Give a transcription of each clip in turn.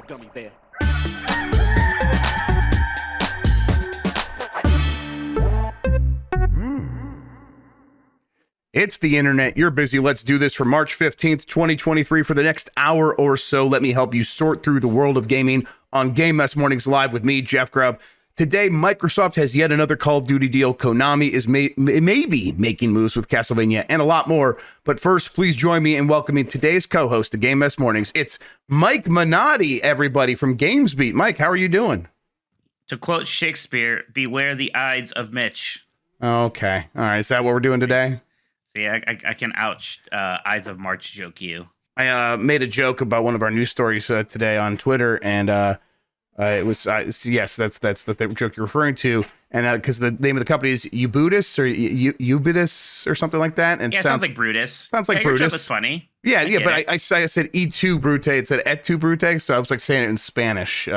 gummy bear. It's the internet. You're busy. Let's do this for March 15th, 2023. For the next hour or so, let me help you sort through the world of gaming on Game Mess Mornings Live with me, Jeff Grubb. Today, Microsoft has yet another Call of Duty deal. Konami is maybe making moves with Castlevania and a lot more. But first, please join me in welcoming today's co-host of Game Mess Mornings. It's Mike Minotti, everybody, from GamesBeat. Mike, how are you doing? To quote Shakespeare, beware the Ides of Mitch. Okay. All right. Is that what we're doing today? See, I can ouch Ides of March joke you. I made a joke about one of our news stories today on Twitter, and it was yes, that's the joke you're referring to, and because the name of the company is Ubudis or Ubudis or something like that, and yeah, it sounds like Brutus. Sounds like Brutus. Brutus. Your joke was funny. Yeah, but I said E tu Brute. It said Et tu Brute, so I was like saying it in Spanish.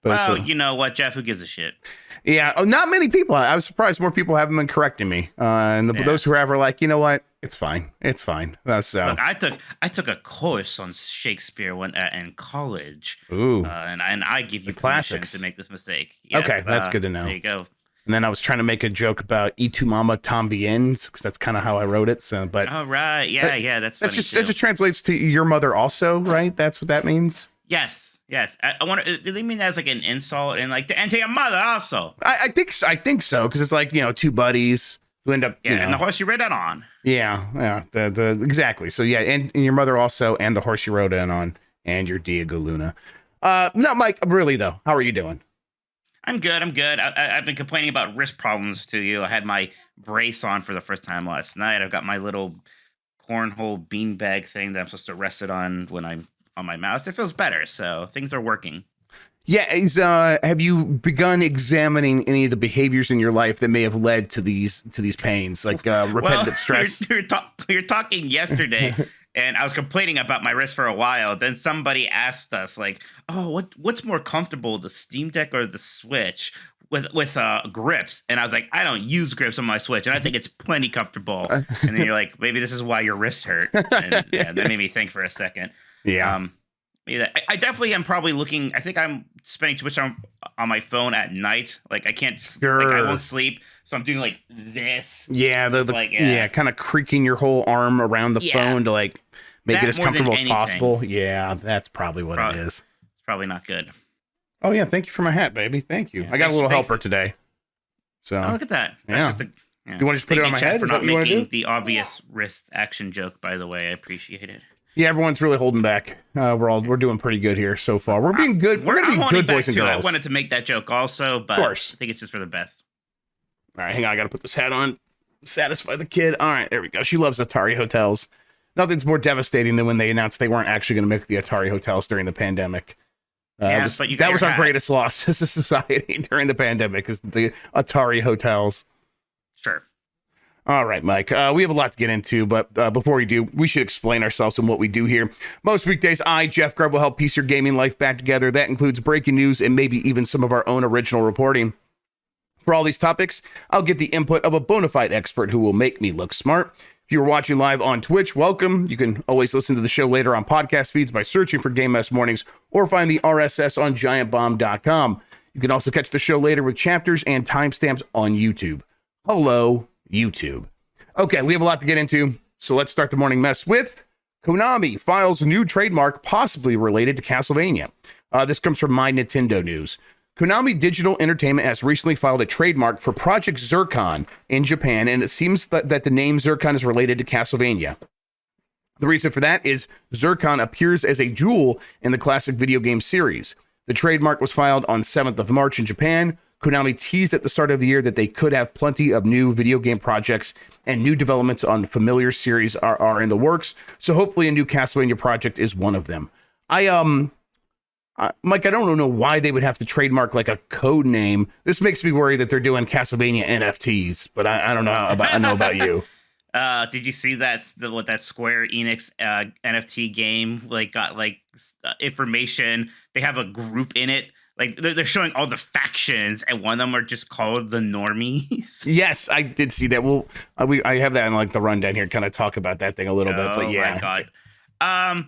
Well, you know what, Jeff? Who gives a shit? Yeah, not many people. I was surprised more people haven't been correcting me. Those who have are like, you know what? It's fine. It's fine. Look, I took a course on Shakespeare in college. Ooh. And I give you permission classics to make this mistake. Yes, okay, that's good to know. There you go. And then I was trying to make a joke about "Y tu mama tambien," because that's kind of how I wrote it. So, but all right, yeah, that's funny just too. it just translates to your mother also, right? That's what that means. Yes. I wonder. Do they mean that as like an insult and like to your mother also? I think so because it's like two buddies who end up and the horse you rode in on. Yeah, the exactly. So yeah, and your mother also, and the horse you rode in on, and your Diego Luna. No, Mike. Really though, how are you doing? I'm good. I've been complaining about wrist problems to you. I had my brace on for the first time last night. I've got my little cornhole beanbag thing that I'm supposed to rest it on when I'm on my mouse. It feels better, so things are working. Yeah, have you begun examining any of the behaviors in your life that may have led to these pains, like repetitive stress? We were talking yesterday, and I was complaining about my wrist for a while. Then somebody asked us, like, "Oh, what's more comfortable, the Steam Deck or the Switch with grips?" And I was like, "I don't use grips on my Switch, and I think it's plenty comfortable." And then you're like, "Maybe this is why your wrist hurt." And that made me think for a second. Yeah. I definitely am probably looking. I think I'm spending too much on my phone at night. Like I can't. Sure. Like I won't sleep, so I'm doing like this. Yeah, kind of creaking your whole arm around the phone to like make it as comfortable as possible. Yeah, that's probably what it is. It's probably not good. Oh yeah, thank you for my hat, baby. Thank you. Yeah, I got a little helper today. So look at that. That's just you want to just put it on my head for not making the obvious wrist action joke? By the way, I appreciate it. Yeah, everyone's really holding back. We're doing pretty good here so far. We're being good. We're gonna be good boys and girls. I wanted to make that joke also, but of course. I think it's just for the best. All right, hang on. I got to put this hat on. Satisfy the kid. All right, there we go. She loves Atari hotels. Nothing's more devastating than when they announced they weren't actually going to make the Atari hotels during the pandemic. But that was our greatest loss as a society during the pandemic, is the Atari hotels. Sure. All right, Mike, we have a lot to get into, but before we do, we should explain ourselves and what we do here. Most weekdays, I, Jeff Grubb, will help piece your gaming life back together. That includes breaking news and maybe even some of our own original reporting. For all these topics, I'll get the input of a bona fide expert who will make me look smart. If you're watching live on Twitch, welcome. You can always listen to the show later on podcast feeds by searching for Game Mess Mornings or find the RSS on giantbomb.com. You can also catch the show later with chapters and timestamps on YouTube. Hello, YouTube. Okay, we have a lot to get into, so let's start the morning mess with Konami files a new trademark possibly related to Castlevania. This comes from My Nintendo News. Konami Digital Entertainment has recently filed a trademark for Project Zircon in Japan, and it seems that the name Zircon is related to Castlevania. The reason for that is Zircon appears as a jewel in the classic video game series. The trademark was filed on 7th of March in Japan. Konami teased at the start of the year that they could have plenty of new video game projects, and new developments on familiar series are in the works. So hopefully a new Castlevania project is one of them. Mike, I don't know why they would have to trademark like a code name. This makes me worry that they're doing Castlevania NFTs, but I don't know about you. Did you see that Square Enix NFT game got information? They have a group in it. Like they're showing all the factions, and one of them are just called the Normies. Yes, I did see that. Well, I have that in like the rundown here. Kind of talk about that thing a little bit, but yeah. Oh my god.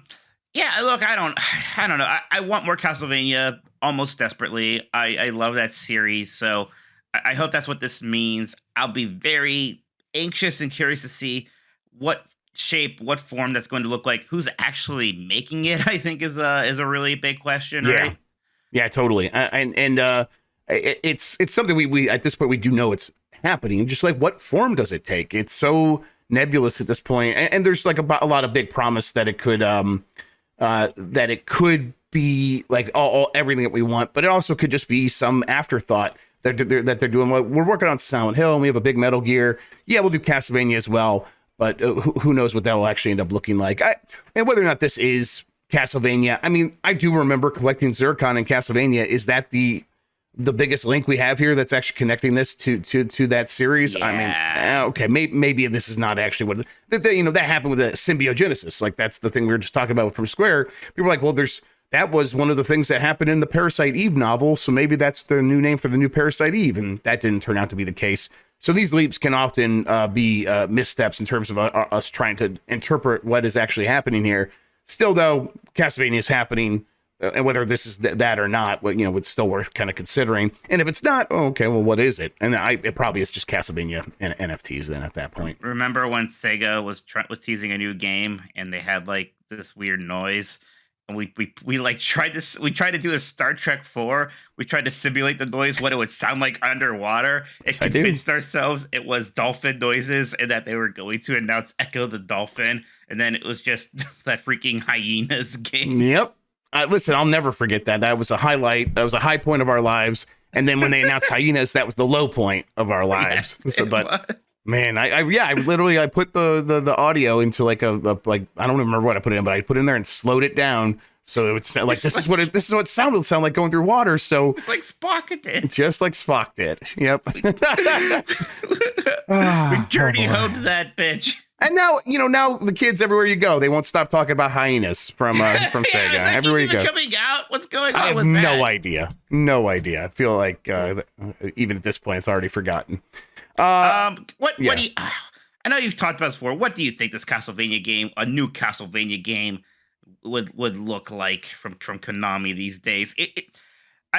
Yeah, look, I don't know. I want more Castlevania almost desperately. I love that series, so I hope that's what this means. I'll be very anxious and curious to see what shape, what form that's going to look like. Who's actually making it? I think is a really big question, Yeah, right? yeah, totally. It's something we at this point we do know it's happening. Just like what form does it take? It's so nebulous at this point, and there's like a lot of big promise that it could be like all everything that we want, but it also could just be some afterthought that they're doing. Well, we're working on Silent Hill, and we have a big Metal Gear. Yeah, we'll do Castlevania as well, but who knows what that will actually end up looking like? And whether or not this is Castlevania. I mean, I do remember collecting Zircon in Castlevania. Is that the biggest link we have here that's actually connecting this to that series? Yeah. I mean, okay, maybe this is not actually what that happened with the Symbiogenesis. Like that's the thing we were just talking about from Square. People were like, well, that was one of the things that happened in the Parasite Eve novel, so maybe that's the new name for the new Parasite Eve, and that didn't turn out to be the case. So these leaps can often be missteps in terms of us trying to interpret what is actually happening here. Still, though, Castlevania is happening, and whether this is that or not, it's still worth kind of considering. And if it's not, okay, well, what is it? And it probably is just Castlevania and NFTs then at that point. Remember when Sega was teasing a new game and they had like this weird noise? And we like tried to do a Star Trek 4. We tried to simulate the noise, what it would sound like underwater. And convinced ourselves it was dolphin noises and that they were going to announce Echo the Dolphin. And then it was just that freaking hyenas game. Yep. Listen, I'll never forget that. That was a highlight. That was a high point of our lives. And then when they announced hyenas, that was the low point of our lives. Yes, but man, I literally put the audio into like I don't remember what I put in, but I put it in there and slowed it down so it would sound like this is what sound would sound like going through water. So it's like Spock did. Just like Spock did. Yep. We journey homed that bitch. And now the kids everywhere you go, they won't stop talking about hyenas from Sega. Everywhere you go. Coming out? What's going on? I have no idea. No idea. I feel like even at this point, it's already forgotten. What do you? I know you've talked about this before. What do you think this Castlevania game, a new Castlevania game, would look like from Konami these days?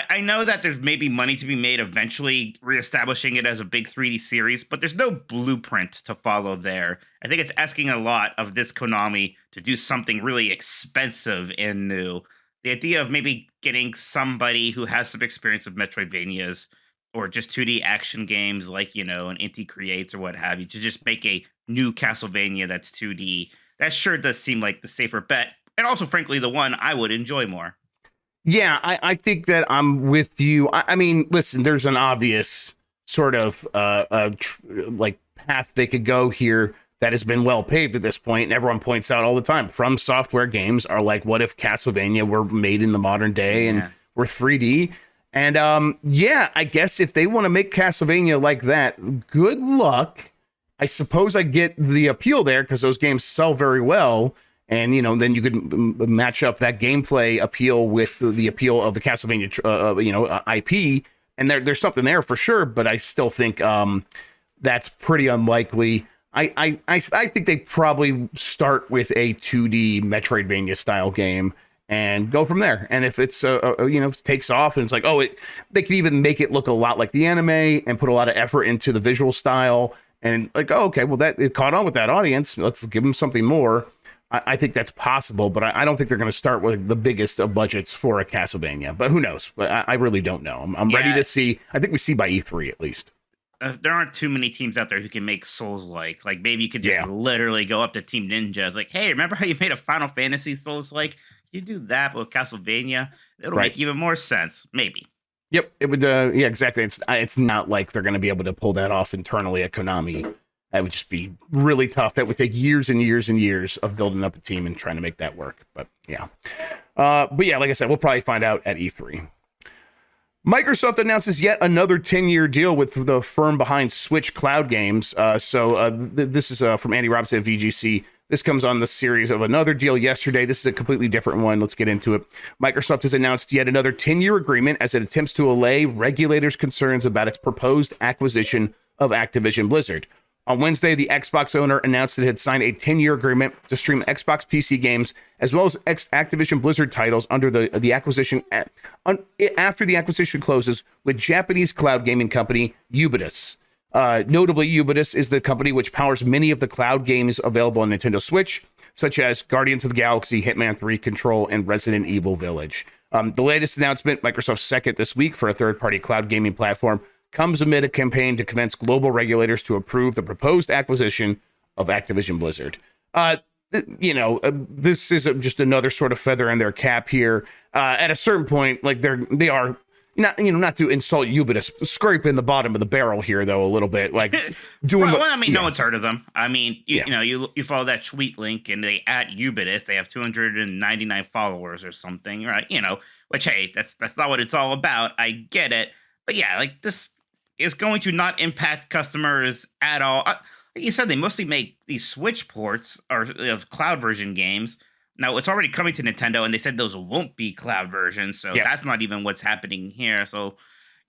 I know that there's maybe money to be made eventually reestablishing it as a big 3D series, but there's no blueprint to follow there. I think it's asking a lot of this Konami to do something really expensive and new. The idea of maybe getting somebody who has some experience with Metroidvanias or just 2D action games like, an Inti Creates or what have you, to just make a new Castlevania that's 2D, that sure does seem like the safer bet. And also, frankly, the one I would enjoy more. Yeah, I think that I'm with you. I mean, listen, there's an obvious sort of path they could go here that has been well paved at this point, and everyone points out all the time. From Software games are like, what if Castlevania were made in the modern day and were 3D? And I guess if they want to make Castlevania like that, good luck. I suppose I get the appeal there because those games sell very well. And, then you could match up that gameplay appeal with the appeal of the Castlevania, IP. And there's something there for sure. But I still think that's pretty unlikely. I think they probably start with a 2D Metroidvania style game and go from there. And if it's, takes off and it's like, they could even make it look a lot like the anime and put a lot of effort into the visual style. And like, that it caught on with that audience. Let's give them something more. I think that's possible, but I don't think they're going to start with the biggest of budgets for a Castlevania. But who knows? But I really don't know. I'm ready to see. I think we see by E3 at least. There aren't too many teams out there who can make Souls-like. Like maybe you could just literally go up to Team Ninja. It's like, hey, remember how you made a Final Fantasy Souls-like? You do that with Castlevania. It'll make even more sense. Maybe. Yep, it would. Yeah, exactly. It's not like they're going to be able to pull that off internally at Konami. That would just be really tough. That would take years and years and years of building up a team and trying to make that work. But yeah. Like I said, we'll probably find out at E3. Microsoft announces yet another 10-year deal with the firm behind Switch Cloud Games. This is from Andy Robinson at VGC. This comes on the series of another deal yesterday. This is a completely different one. Let's get into it. Microsoft has announced yet another 10-year agreement as it attempts to allay regulators' concerns about its proposed acquisition of Activision Blizzard. On Wednesday, the Xbox owner announced it had signed a 10-year agreement to stream Xbox PC games as well as Activision Blizzard titles under the acquisition after the acquisition closes with Japanese cloud gaming company Ubisoft. Notably, Ubisoft is the company which powers many of the cloud games available on Nintendo Switch, such as Guardians of the Galaxy, Hitman 3, Control, and Resident Evil Village. The latest announcement, Microsoft's second this week for a third-party cloud gaming platform, comes amid a campaign to convince global regulators to approve the proposed acquisition of Activision Blizzard. This is just another sort of feather in their cap here. At a certain point, like they are not to insult Ubisoft, scraping the bottom of the barrel here though a little bit, like doing. No one's heard of them. I mean, you follow that tweet link and they at Ubisoft, they have 299 followers or something, right? Which hey, that's not what it's all about. I get it, but yeah, like this is going to not impact customers at all. Like you said, they mostly make these Switch ports or of cloud version games. Now, it's already coming to Nintendo, and they said those won't be cloud versions, so that's not even what's happening here. So,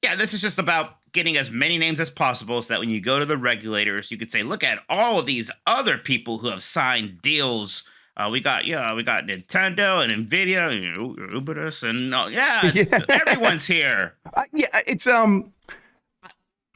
yeah, this is just about getting as many names as possible so that when you go to the regulators, you could say, look at all of these other people who have signed deals. We got Nintendo and Nvidia and Ubisoft, and everyone's here. It's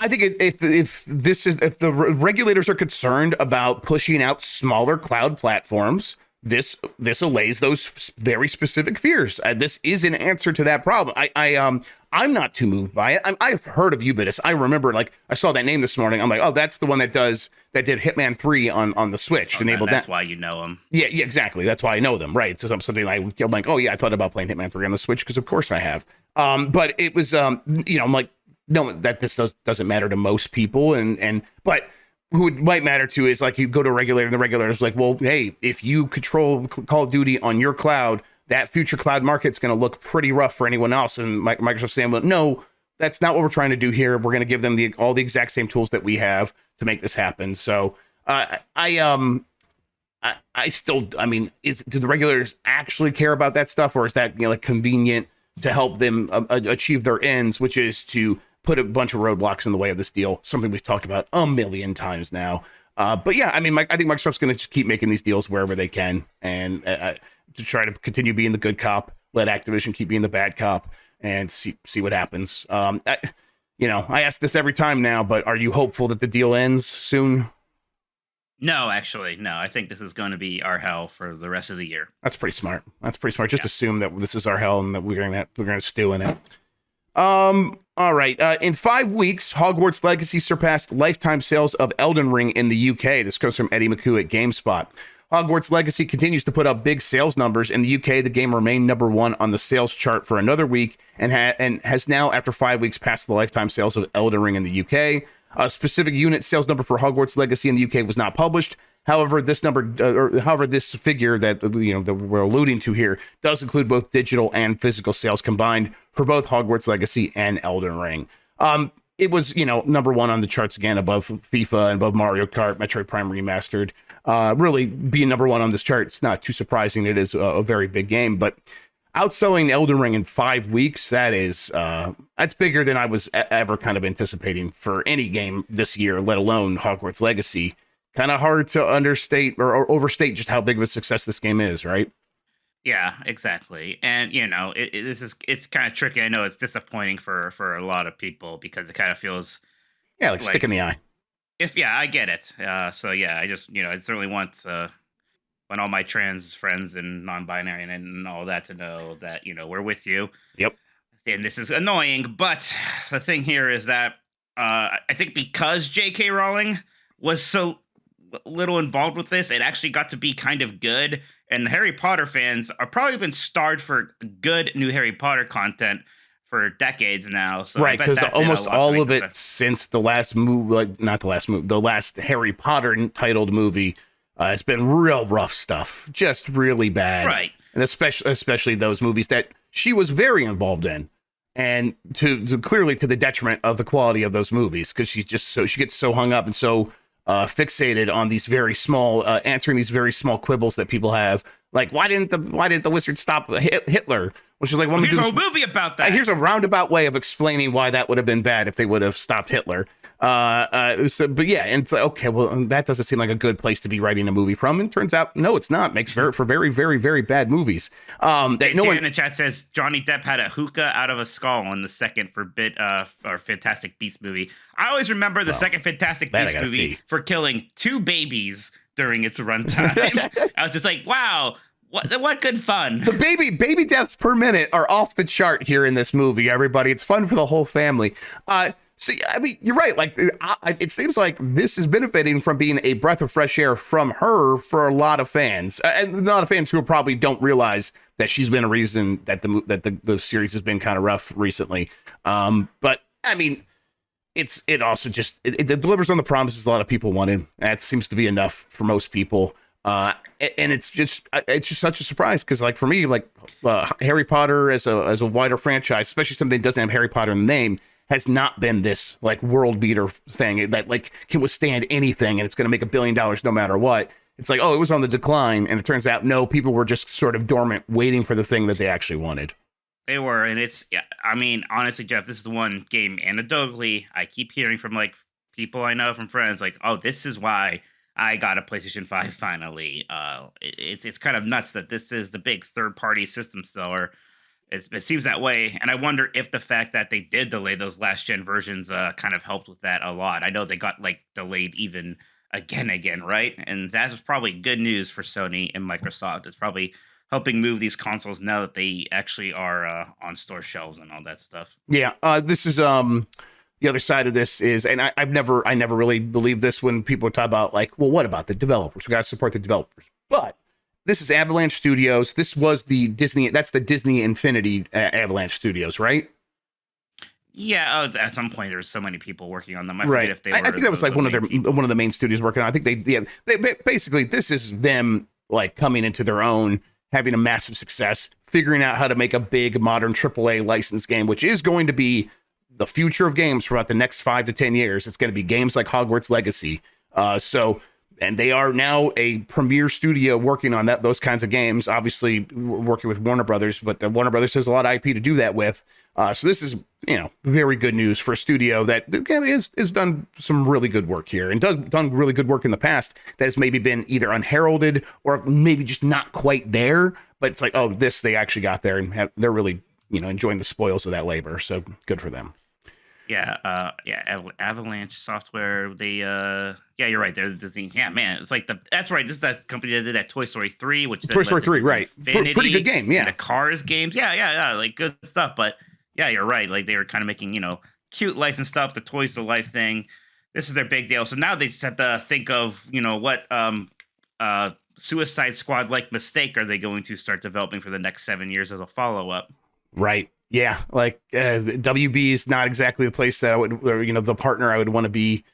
I think if the regulators are concerned about pushing out smaller cloud platforms, this allays those very specific fears. This is an answer to that problem. I'm not too moved by it. I've heard of Ubisoft. I remember, like, I saw that name this morning. I'm like, oh, that's the one that did Hitman 3 on the Switch. Enabled that's why you know them. Yeah, exactly. That's why I know them. Right. So something I'm like, oh yeah, I thought about playing Hitman 3 on the Switch because of course I have. But it was I'm like, no, that this doesn't matter to most people, but who it might matter to is like you go to a regulator and the regulator's like, well, hey, if you control Call of Duty on your cloud, that future cloud market's going to look pretty rough for anyone else. And Microsoft saying, well, no, that's not what we're trying to do here. We're going to give them all the exact same tools that we have to make this happen. So I still, I mean, do the regulators actually care about that stuff, or is that like convenient to help them achieve their ends, which is to put a bunch of roadblocks in the way of this deal, something we've talked about a million times now. But yeah, I mean, I think Microsoft's going to just keep making these deals wherever they can, and to try to continue being the good cop, let Activision keep being the bad cop, and see what happens. I ask this every time now, but are you hopeful that the deal ends soon? No, actually, no. I think this is going to be our hell for the rest of the year. That's pretty smart. Just assume that this is our hell and that we're going to stew in it. All right. In 5 weeks, Hogwarts Legacy surpassed lifetime sales of Elden Ring in the UK. This comes from Eddie McHugh at GameSpot. Hogwarts Legacy continues to put up big sales numbers. In the UK, the game remained number one on the sales chart for another week and has now, after 5 weeks, passed the lifetime sales of Elden Ring in the UK. A specific unit sales number for Hogwarts Legacy in the UK was not published. However, this figure that we're alluding to here does include both digital and physical sales combined for both Hogwarts Legacy and Elden Ring. It was, number one on the charts again, above FIFA and above Mario Kart, Metroid Prime Remastered. Really being number one on this chart, it's not too surprising. It is a very big game, but outselling Elden Ring in 5 weeks, that's bigger than I was ever kind of anticipating for any game this year, let alone Hogwarts Legacy. Kind of hard to understate or overstate just how big of a success this game is, right? Yeah, exactly. And it's kind of tricky. I know it's disappointing for a lot of people because it kind of feels like stick in the eye. I get it. So yeah, I just I certainly want all my trans friends and non-binary and all that to know that we're with you. Yep. And this is annoying, but the thing here is that I think because J.K. Rowling was so little involved with this, it actually got to be kind of good, and Harry Potter fans are probably been starved for good new Harry Potter content for decades now. So right, because almost all of it since the last the last Harry Potter titled movie has been real rough stuff, just really bad, right? And especially those movies that she was very involved in, and to clearly to the detriment of the quality of those movies, because she gets so hung up and so fixated on these very small, answering these very small quibbles that people have, Like, why didn't the wizard stop Hitler? Which is like, well, here's a whole movie about that. Here's a roundabout way of explaining why that would have been bad if they would have stopped Hitler. But yeah, and it's like, okay, well, that doesn't seem like a good place to be writing a movie from. And turns out, no, it's not. It makes for very, very, very bad movies. Dan in the chat says Johnny Depp had a hookah out of a skull in the second or Fantastic Beasts movie. I always remember the second Fantastic Beasts movie for killing 2 babies during its runtime. I was just like, wow. What good fun. The baby deaths per minute are off the chart here in this movie, everybody. It's fun for the whole family. So, I mean, you're right. Like, it seems like this is benefiting from being a breath of fresh air from her for a lot of fans. And a lot of fans who probably don't realize that she's been a reason that the series has been kind of rough recently. But, I mean, it also just it delivers on the promises a lot of people wanted. That seems to be enough for most people. And it's just such a surprise because, like, for me, like, Harry Potter as a wider franchise, especially something that doesn't have Harry Potter in the name, has not been this like world beater thing that like can withstand anything and it's going to make $1 billion no matter what. It's like, oh, it was on the decline, and it turns out no, people were just sort of dormant, waiting for the thing that they actually wanted. They were, and I mean, honestly, Jeff, this is the one game anecdotally I keep hearing from like people I know, from friends, like, oh, this is why I got a PlayStation 5 finally. It's kind of nuts that this is the big third-party system seller. It seems that way, and I wonder if the fact that they did delay those last-gen versions kind of helped with that a lot. I know they got like delayed even again, right? And that's probably good news for Sony and Microsoft. It's probably helping move these consoles now that they actually are on store shelves and all that stuff. Yeah, this is the other side of this is, and I never really believed this when people talk about like, well, what about the developers? We got to support the developers, but this is Avalanche Studios. This was the Disney. That's the Disney Infinity Avalanche Studios, right? Yeah. At some point, there's so many people working on them. I forget if they were. I think that was like one of the main studios working on. I think they basically, this is them like coming into their own, having a massive success, figuring out how to make a big modern AAA licensed game, which is going to be the future of games for about the next 5 to 10 years. It's going to be games like Hogwarts Legacy. And they are now a premier studio working on those kinds of games, obviously working with Warner Brothers, but Warner Brothers has a lot of IP to do that with. So this is, very good news for a studio that has done some really good work here and done really good work in the past that has maybe been either unheralded or maybe just not quite there. But it's like, oh, they actually got there and they're really, enjoying the spoils of that labor. So good for them. Yeah, Avalanche Software. They, you're right. They're Disney. Yeah, man, it's like that's right. This is that company that did that Toy Story 3, which Toy Story 3, right? Pretty good game. Yeah, the Cars games. Yeah, like good stuff. But yeah, you're right. Like they were kind of making cute license stuff, the Toys to Life thing. This is their big deal. So now they just have to think of what Suicide Squad like mistake are they going to start developing for the next 7 years as a follow up? Right. Yeah, like WB is not exactly the place that I would, or, the partner I would want to be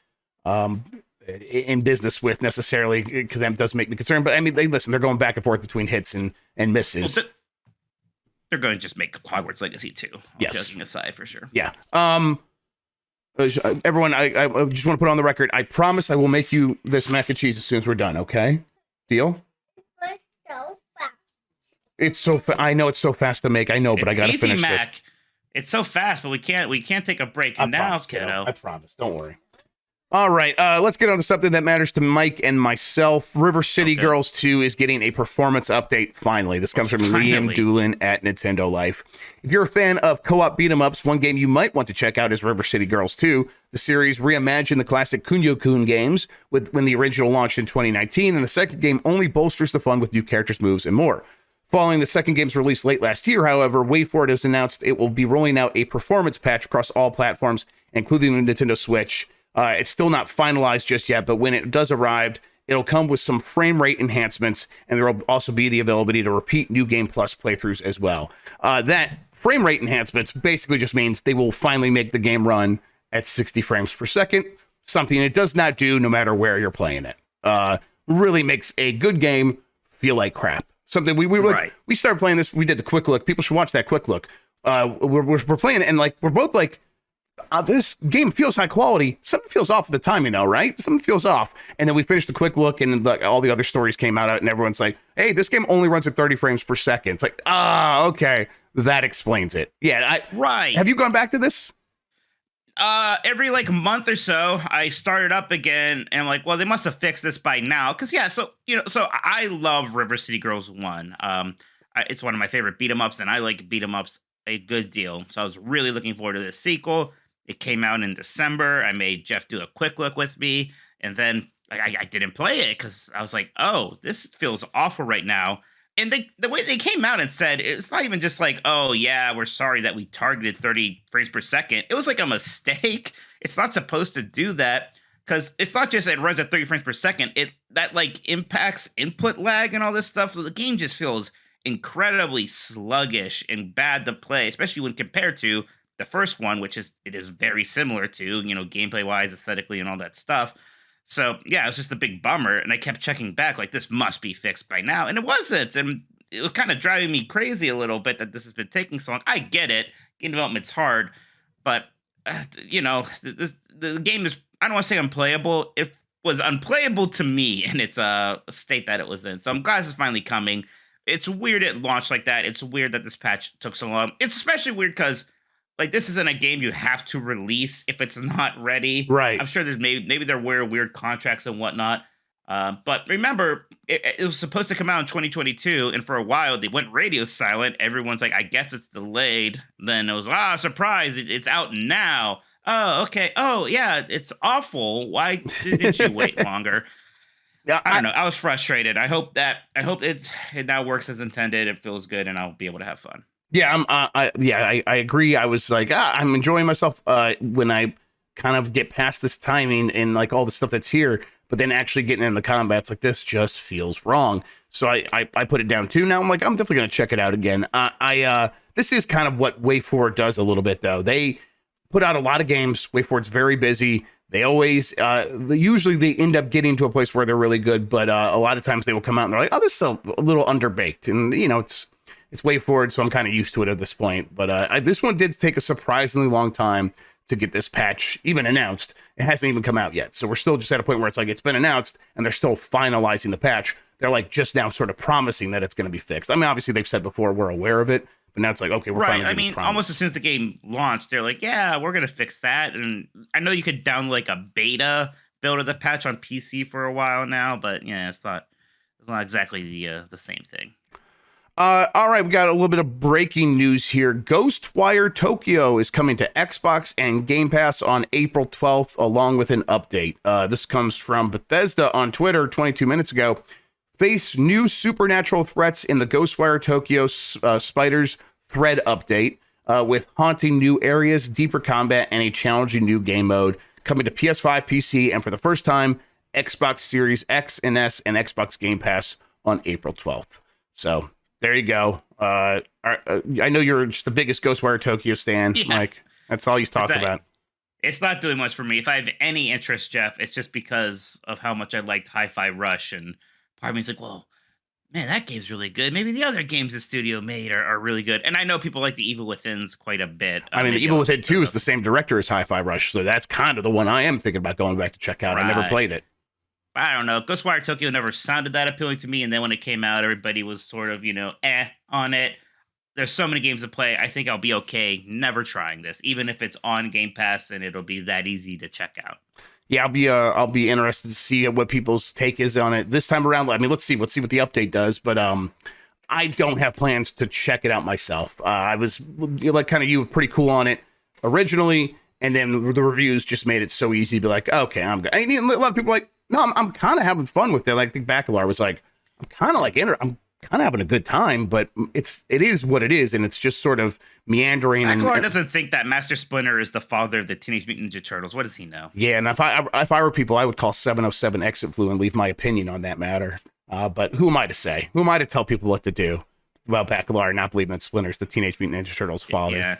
in business with necessarily, because that does make me concerned. But I mean, they're going back and forth between hits and misses. Well, they're going to just make Hogwarts Legacy too. Yes. Joking aside, for sure. Yeah. Everyone, I just want to put on the record. I promise I will make you this mac and cheese as soon as we're done. Okay? Deal? It's so I know it's so fast to make. I know, but I gotta finish Mac. This. It's so fast, but we can't take a break. And now, kiddo, I promise. Don't worry. All right, let's get on to something that matters to Mike and myself. River City Girls 2 is getting a performance update finally. This comes from Liam Doolin at Nintendo Life. If you're a fan of co-op beat-em-ups, one game you might want to check out is River City Girls 2. The series reimagined the classic Kunio-kun games when the original launched in 2019, and the second game only bolsters the fun with new characters, moves, and more. Following the second game's release late last year, however, wait for it, has announced it will be rolling out a performance patch across all platforms, including the Nintendo Switch. It's still not finalized just yet, but when it does arrive, it'll come with some frame rate enhancements, and there will also be the availability to repeat New Game Plus playthroughs as well. That frame rate enhancements basically just means they will finally make the game run at 60 frames per second, something it does not do no matter where you're playing it. Really makes a good game feel like crap. Something we were like, right. We started playing this. We did the quick look. People should watch that quick look. We're playing it, and like we're both like, this game feels high quality. Something feels off at the time, right? Something feels off. And then we finished a quick look, and like all the other stories came out, and everyone's like, hey, this game only runs at 30 frames per second. It's like, okay, that explains it. Yeah, right. Have you gone back to this? Every like month or so, I started up again, and I'm like, well, they must have fixed this by now, because so I love River City Girls 1. It's one of my favorite beat 'em ups, and I like beat 'em ups a good deal. So I was really looking forward to this sequel. It came out in December. I made Jeff do a quick look with me, and then I didn't play it because I was like, oh, this feels awful right now. And the way they came out and said, it's not even just like, oh yeah, we're sorry that we targeted 30 frames per second. It was like a mistake. It's not supposed to do that, because it's not just it runs at 30 frames per second. That like impacts input lag and all this stuff. So the game just feels incredibly sluggish and bad to play, especially when compared to the first one, which it is very similar to, gameplay wise, aesthetically, and all that stuff. So yeah, it was just a big bummer, and I kept checking back like this must be fixed by now, and it wasn't, and it was kind of driving me crazy a little bit that this has been taking so long. I get it, game development's hard, but the game is, I don't want to say unplayable. It was unplayable to me in its state that it was in. So I'm glad it's finally coming. It's weird it launched like that. It's weird that this patch took so long. It's especially weird because like this isn't a game you have to release if it's not ready. Right. I'm sure there's maybe there were weird contracts and whatnot. But remember, it was supposed to come out in 2022, and for a while they went radio silent. Everyone's like, I guess it's delayed. Then it was surprise, it's out now. Oh, okay. Oh, yeah, it's awful. Why didn't you wait longer? Yeah, I don't know. I was frustrated. I hope it now works as intended. It feels good, and I'll be able to have fun. Yeah, I agree. I was like, I'm enjoying myself when I kind of get past this timing and like all the stuff that's here, but then actually getting in the combats like this just feels wrong. So I put it down too. Now I'm like, I'm definitely gonna check it out again. This is kind of what WayForward does a little bit though. They put out a lot of games. WayForward's very busy. They always usually they end up getting to a place where they're really good, but a lot of times they will come out and they're like, oh, this is a little underbaked, and it's WayForward, so I'm kind of used to it at this point. But this one did take a surprisingly long time to get this patch even announced. It hasn't even come out yet. So we're still just at a point where it's like it's been announced and they're still finalizing the patch. They're like just now sort of promising that it's going to be fixed. I mean, obviously they've said before we're aware of it, but now it's like, okay, we're right. finally. I mean, almost as soon as the game launched, they're like, yeah, we're going to fix that. And I know you could download like a beta build of the patch on PC for a while now, but yeah, it's not exactly the same thing. All right, we got a little bit of breaking news here. Ghostwire Tokyo is coming to Xbox and Game Pass on April 12th, along with an update. This comes from Bethesda on Twitter 22 minutes ago. Face new supernatural threats in the Ghostwire Tokyo Spiders thread update, with haunting new areas, deeper combat, and a challenging new game mode. Coming to PS5, PC, and for the first time, Xbox Series X and S and Xbox Game Pass on April 12th. So there you go. I know you're just the biggest Ghostwire Tokyo stan, yeah. Mike. That's all you talk about. It's not doing much for me. If I have any interest, Jeff, it's just because of how much I liked Hi-Fi Rush. And part of me is like, well, man, that game's really good. Maybe the other games the studio made are really good. And I know people like the Evil Within's quite a bit. I mean, the Evil Within 2 is the same director as Hi-Fi Rush. So that's kind of the one I am thinking about going back to check out. Right. I never played it. I don't know. Ghostwire Tokyo never sounded that appealing to me. And then when it came out, everybody was sort of, on it. There's so many games to play. I think I'll be okay never trying this, even if it's on Game Pass and it'll be that easy to check out. Yeah, I'll be interested to see what people's take is on it this time around. I mean, let's see what the update does. But I don't have plans to check it out myself. I was like kind of you were pretty cool on it originally, and then the reviews just made it so easy to be like, okay, I'm good. I mean, a lot of people are like, no, I'm kind of having fun with it. Like, I think Bacalar was like, I'm kind of having a good time, but it is what it is, and it's just sort of meandering. Bacalar doesn't think that Master Splinter is the father of the Teenage Mutant Ninja Turtles. What does he know? Yeah, and if I were people, I would call 707 Exit Flu and leave my opinion on that matter. But who am I to say? Who am I to tell people what to do about Bacalar not believing that Splinter's the Teenage Mutant Ninja Turtles' father?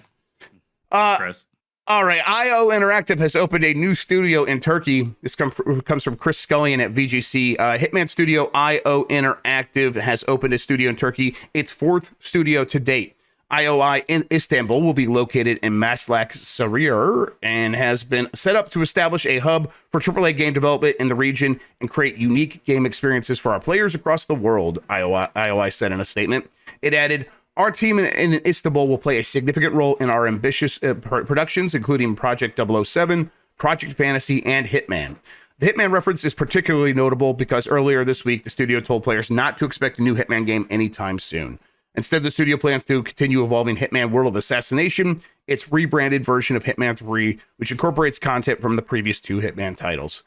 Yeah. Gross. All right, IO Interactive has opened a new studio in Turkey. This comes from Chris Scullion at VGC. Hitman Studio IO Interactive has opened a studio in Turkey, its fourth studio to date. IOI in Istanbul will be located in Maslak Sarayur and has been set up to establish a hub for AAA game development in the region and create unique game experiences for our players across the world, IOI said in a statement. It added, our team in Istanbul will play a significant role in our ambitious productions, including Project 007, Project Fantasy, and Hitman. The Hitman reference is particularly notable because earlier this week, the studio told players not to expect a new Hitman game anytime soon. Instead, the studio plans to continue evolving Hitman World of Assassination, its rebranded version of Hitman 3, which incorporates content from the previous 2 Hitman titles.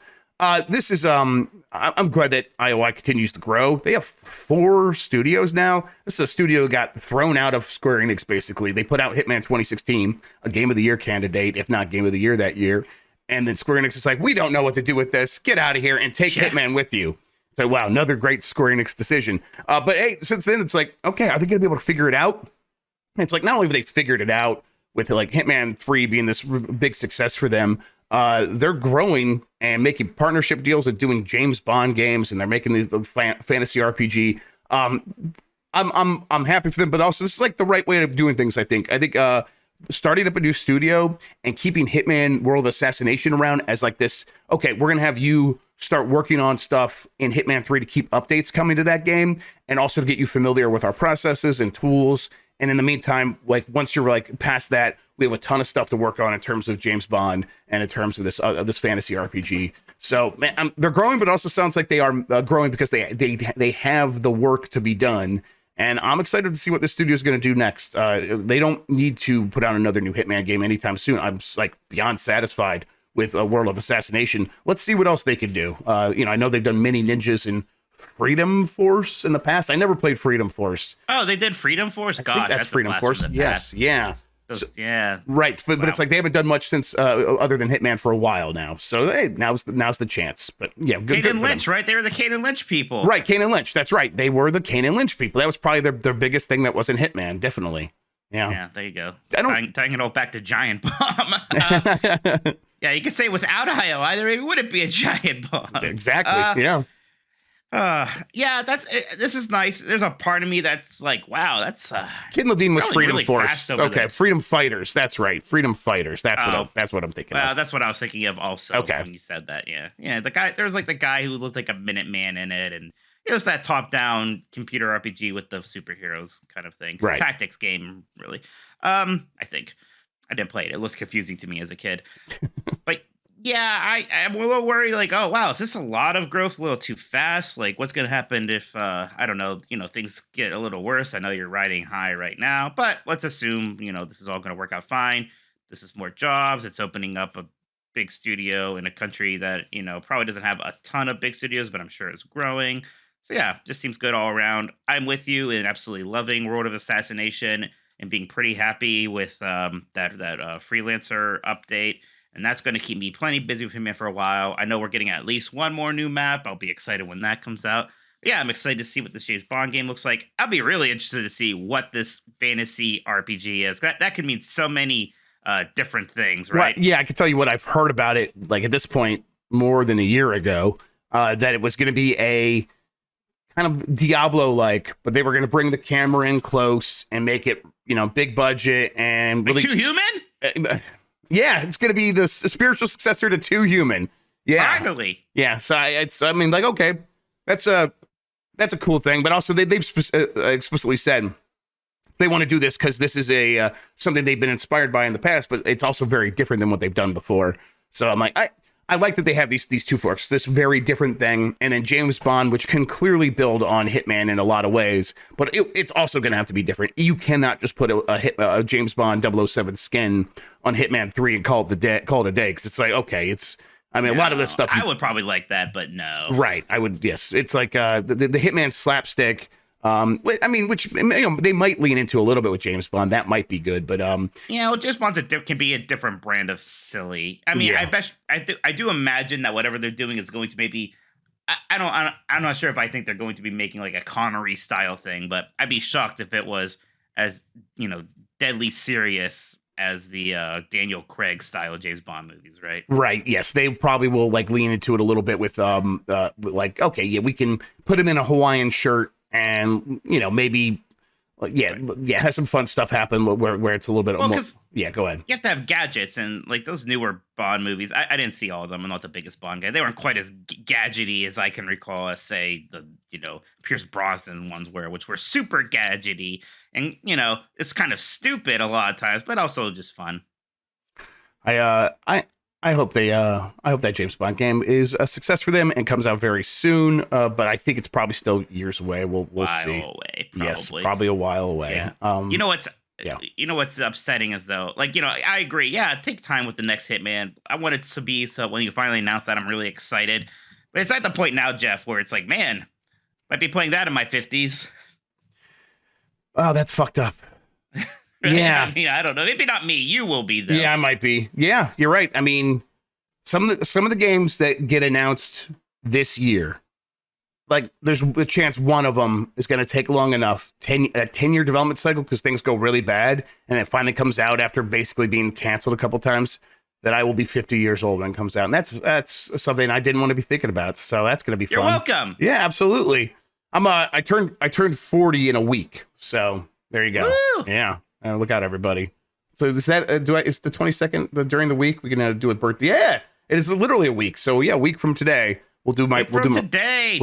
This is, I'm glad that IOI continues to grow. They have 4 studios now. This is a studio that got thrown out of Square Enix, basically. They put out Hitman 2016, a Game of the Year candidate, if not Game of the Year that year. And then Square Enix is like, we don't know what to do with this. Get out of here and take Hitman with you. So, wow, another great Square Enix decision. But hey, since then, it's like, okay, are they going to be able to figure it out? And it's like, not only have they figured it out with like Hitman 3 being this big success for them, they're growing and making partnership deals and doing James Bond games, and they're making the fantasy RPG. I'm happy for them, but also this is like the right way of doing things. I think starting up a new studio and keeping Hitman World Assassination around as like this. Okay, we're gonna have you start working on stuff in Hitman 3 to keep updates coming to that game, and also to get you familiar with our processes and tools. And in the meantime, like once you're like past that, we have a ton of stuff to work on in terms of James Bond and in terms of this fantasy RPG. So man, they're growing, but also sounds like they are growing because they have the work to be done. And I'm excited to see what this studio is going to do next. They don't need to put out another new Hitman game anytime soon. I'm like beyond satisfied with a World of Assassination. Let's see what else they can do. I know they've done mini ninjas and Freedom Force in the past. I never played Freedom Force. Oh, they did Freedom Force? God, I think that's Freedom Force. Yes, yeah. So, yeah. Right, but it's like they haven't done much since other than Hitman for a while now. So hey, now's the chance. But yeah, good. Kane and Lynch, right? They were the Kane and Lynch people. Right, Kane and Lynch. That's right. They were the Kane and Lynch people. That was probably their biggest thing that wasn't Hitman. Definitely. Yeah. Yeah. There you go. Tying it all back to Giant Bomb. Yeah, you could say without IOI, there maybe wouldn't be a Giant Bomb. Exactly. Yeah. Yeah, this is nice. There's a part of me that's like, wow, that's Kid Levine was Freedom really Force. Okay, there. Freedom Fighters. That's right. Freedom Fighters. That's what I'm thinking of. That's what I was thinking of also. Okay. When you said that, yeah. Yeah, there's like the guy who looked like a Minuteman in it, and it was that top-down computer RPG with the superheroes kind of thing. Right. Tactics game, really. I think. I didn't play it. It looked confusing to me as a kid. But yeah, I'm a little worried, like, oh, wow, is this a lot of growth a little too fast? Like, what's going to happen if, I don't know, things get a little worse? I know you're riding high right now, but let's assume, this is all going to work out fine. This is more jobs. It's opening up a big studio in a country that, probably doesn't have a ton of big studios, but I'm sure it's growing. So yeah, just seems good all around. I'm with you in absolutely loving World of Assassination and being pretty happy with that freelancer update. And that's going to keep me plenty busy with Hitman for a while. I know we're getting at least one more new map. I'll be excited when that comes out. But yeah, I'm excited to see what this James Bond game looks like. I'll be really interested to see what this fantasy RPG is. That could mean so many different things, right? Well, yeah, I can tell you what I've heard about it, like at this point, more than a year ago, that it was going to be a kind of Diablo-like, but they were going to bring the camera in close and make it, big budget and really... Like Too Human? Yeah, it's going to be the spiritual successor to Too Human. Yeah. Finally. Yeah, so okay, that's a cool thing, but also they've explicitly said they want to do this because this is a something they've been inspired by in the past, but it's also very different than what they've done before. So I'm like, I like that they have these two forks, this very different thing, and then James Bond, which can clearly build on Hitman in a lot of ways, but it's also going to have to be different. You cannot just put a James Bond 007 skin on Hitman 3 and call it a day, because it's like, okay, a lot of this stuff... I would probably like that, but no. Right, I would, yes. It's like the Hitman slapstick... which they might lean into a little bit with James Bond. That might be good, but James Bond's can be a different brand of silly. I mean, yeah. I do imagine that whatever they're doing is going to maybe. I'm not sure if I think they're going to be making like a Connery style thing, but I'd be shocked if it was as deadly serious as the Daniel Craig style James Bond movies, right? Right. Yes, they probably will like lean into it a little bit with like, okay, yeah, we can put him in a Hawaiian shirt. And, maybe Yeah, yeah, has some fun stuff happen where it's a little bit more. Yeah, go ahead. You have to have gadgets, and like those newer Bond movies, I didn't see all of them. I'm not the biggest Bond guy. They weren't quite as gadgety as I can recall as, say, the Pierce Brosnan ones were, which were super gadgety, and it's kind of stupid a lot of times, but also just fun. I hope that James Bond game is a success for them and comes out very soon. But I think it's probably still years away. We'll see. Away, probably. Yes, probably a while away. Yeah. What's upsetting is though, I agree. Yeah, take time with the next Hitman. I want it to be so when you finally announce that, I'm really excited. But it's at the point now, Jeff, where it's like, man, might be playing that in my 50s. Oh, that's fucked up. Yeah. I mean, I don't know. Maybe not me. You will be though. Yeah, I might be. Yeah, you're right. I mean, some of the games that get announced this year, like there's a chance one of them is going to take long enough, a 10-year development cycle, because things go really bad, and it finally comes out after basically being canceled a couple times, that I will be 50 years old when it comes out. And that's something I didn't want to be thinking about. So that's going to be fun. You're welcome. Yeah, absolutely. I turned 40 in a week. So there you go. Woo! Yeah. Look out, everybody. So is that it's the 22nd during the week? We can do a birthday. Yeah, it is literally a week. So yeah, a week from today we'll do my birthday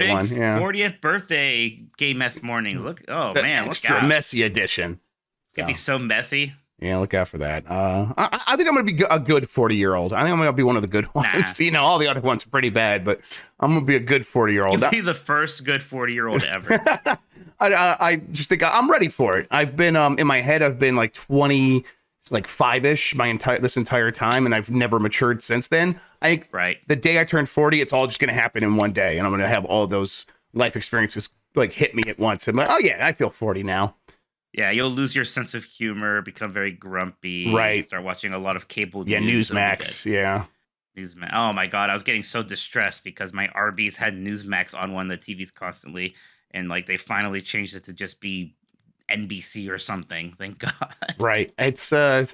one. Yeah, 40th birthday game mess morning. Look, the man, extra messy edition. It's gonna be so messy. Yeah, look out for that. I think I'm gonna be a good 40-year-old. I think I'm gonna be one of the good ones. Nah. All the other ones are pretty bad, but I'm gonna be a good 40-year-old. You'll be the first good 40-year-old ever. I just think I'm ready for it. I've been in my head. I've been like 20, like 5-ish this entire time, and I've never matured since then. I think the day I turn 40, it's all just gonna happen in one day, and I'm gonna have all of those life experiences like hit me at once. I'm like, oh yeah, I feel 40 now. Yeah, you'll lose your sense of humor, become very grumpy. Right. Start watching a lot of cable news. Yeah, Newsmax. Yeah. Newsmax. Oh my God, I was getting so distressed because my Arby's had Newsmax on one of the TVs constantly, and like they finally changed it to just be NBC or something. Thank God. Right. It's I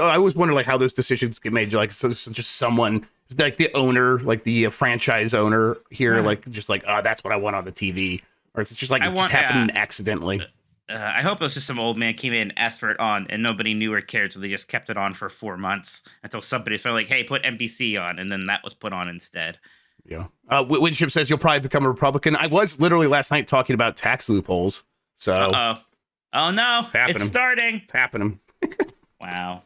always wonder like how those decisions get made. Like so just someone like the owner, like the franchise owner here, like just like that's what I want on the TV, or it's just like it just happened accidentally. I hope it was just some old man came in, asked for it on, and nobody knew or cared, so they just kept it on for 4 months until somebody felt like, hey, put NBC on, and then that was put on instead. Yeah. Winship says you'll probably become a Republican. I was literally last night talking about tax loopholes. So. Oh no! It's starting. It's happening. Wow.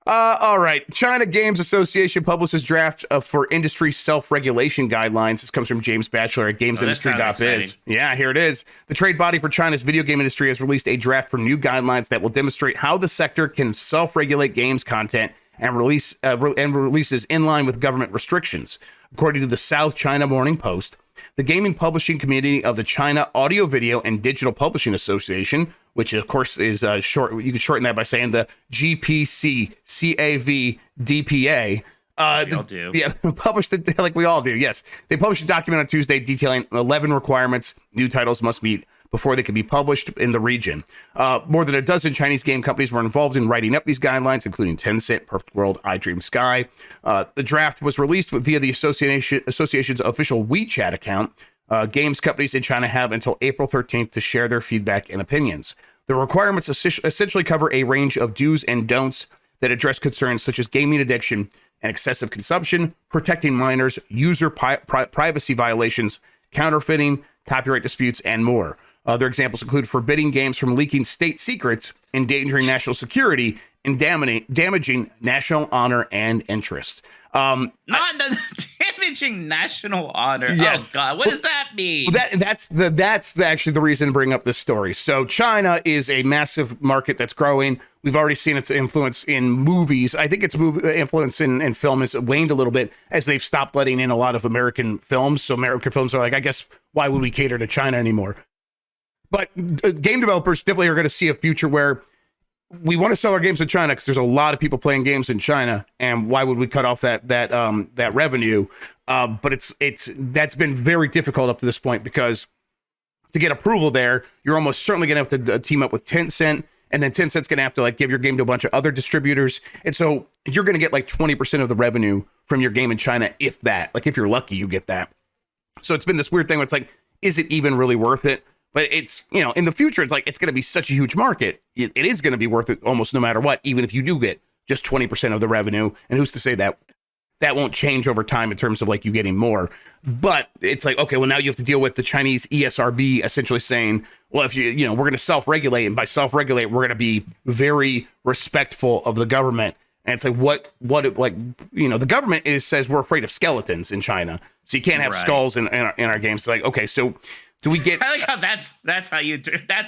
All right. China Games Association publishes draft for industry self-regulation guidelines. This comes from James Batchelor at gamesindustry.biz. Yeah, here it is. The trade body for China's video game industry has released a draft for new guidelines that will demonstrate how the sector can self-regulate games content and releases in line with government restrictions. According to the South China Morning Post, the gaming publishing community of the China Audio, Video, and Digital Publishing Association, which of course is short, you can shorten that by saying the GPCCAVDPA. Yeah, published it like we all do. Yes, they published a document on Tuesday detailing 11 requirements new titles must meet before they can be published in the region. More than a dozen Chinese game companies were involved in writing up these guidelines, including Tencent, Perfect World, iDream Sky. The draft was released via the association's official WeChat account. Games companies in China have until April 13th to share their feedback and opinions. The requirements essentially cover a range of do's and don'ts that address concerns such as gaming addiction and excessive consumption, protecting minors, user privacy violations, counterfeiting, copyright disputes, and more. Other examples include forbidding games from leaking state secrets, endangering national security, and damaging national honor and interest. Damaging national honor. Yes. Oh God, what does that mean? That's actually the reason to bring up this story. So China is a massive market that's growing. We've already seen its influence in movies. I think its influence in film has waned a little bit as they've stopped letting in a lot of American films. So American films are like, I guess, why would we cater to China anymore? But game developers definitely are going to see a future where we want to sell our games in China because there's a lot of people playing games in China, and why would we cut off that revenue? But that's been very difficult up to this point because to get approval there, you're almost certainly going to have to team up with Tencent, and then Tencent's going to have to like give your game to a bunch of other distributors, and so you're going to get like 20% of the revenue from your game in China, if that. Like if you're lucky, you get that. So it's been this weird thing where it's like, is it even really worth it? But it's, in the future, it's like, it's going to be such a huge market. It is going to be worth it almost no matter what, even if you do get just 20% of the revenue. And who's to say that that won't change over time in terms of like you getting more? But it's like, okay, well, now you have to deal with the Chinese ESRB essentially saying, well, if we're going to self-regulate, and by self-regulate, we're going to be very respectful of the government. And it's like, the government says we're afraid of skeletons in China, so you can't have skulls in our games. It's like, okay, so do we get? I like how that's